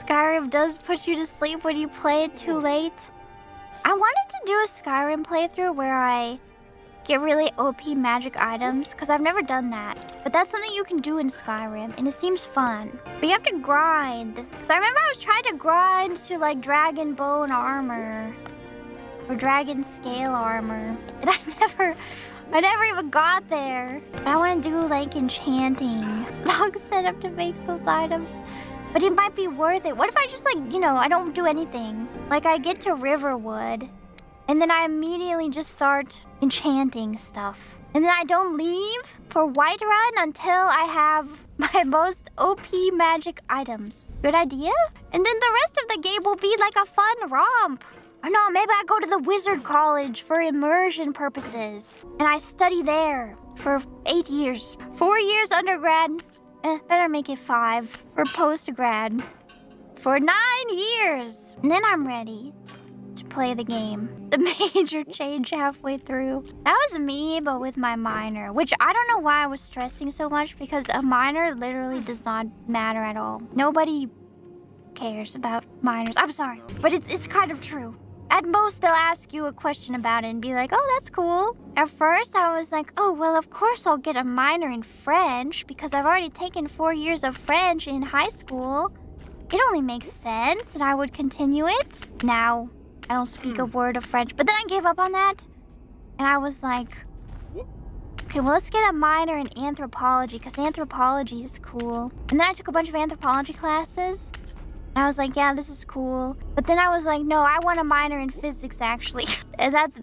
Skyrim does put you to sleep when you play it too late. I wanted to do a Skyrim playthrough where I get really OP magic items, because I've never done that. But that's something you can do in Skyrim, and it seems fun. But you have to grind. Because I remember I was trying to grind to like dragon bone armor. Or dragon scale armor. And I never even got there. But I want to do like enchanting. Long setup to make those items. But it might be worth it. What if I just like, I don't do anything? Like I get to Riverwood. And then I immediately just start enchanting stuff. And then I don't leave for Whiterun until I have my most OP magic items. Good idea? And then the rest of the game will be like a fun romp. Or no, maybe I go to the wizard college for immersion purposes. And I study there for 8 years. 4 years undergrad. Better make it 5 for post-grad. For 9 years. And then I'm ready to play the game. The major change halfway through. That was me, but with my minor. Which I don't know why I was stressing so much, because a minor literally does not matter at all. Nobody cares about minors. I'm sorry, but it's kind of true. At most, they'll ask you a question about it and be like, oh, that's cool. At first, I was like, oh, well, of course I'll get a minor in French because I've already taken 4 years of French in high school. It only makes sense that I would continue it. Now, I don't speak a word of French, but then I gave up on that. And I was like, okay, well, let's get a minor in anthropology because anthropology is cool. And then I took a bunch of anthropology classes. And I was like, yeah, this is cool. But then I was like, no, I want a minor in physics, actually. And that's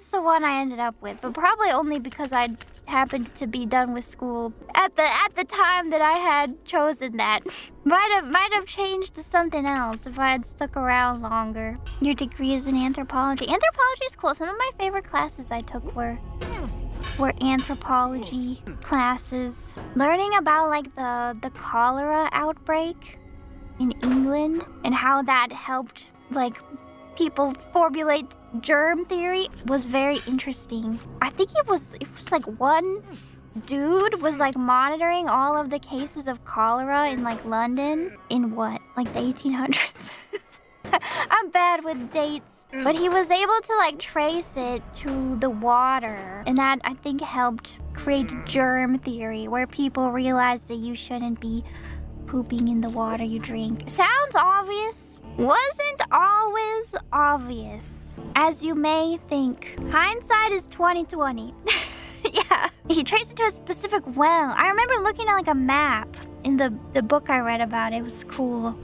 the one I ended up with. But probably only because I happened to be done with school at the time that I had chosen that. might have changed to something else if I had stuck around longer. Your degree is in anthropology. Anthropology is cool. Some of my favorite classes I took were anthropology classes. Learning about like the cholera outbreak in England and how that helped like people formulate germ theory was very interesting. I think it was like one dude was like monitoring all of the cases of cholera in like London in what, like the 1800s. I'm bad with dates, but he was able to like trace it to the water, and that I think helped create germ theory where people realized that you shouldn't be pooping in the water you drink. Sounds obvious. Wasn't always obvious, as you may think. Hindsight is 20/20. Yeah, he traced it to a specific well. I remember looking at like a map in the book I read about. It was cool.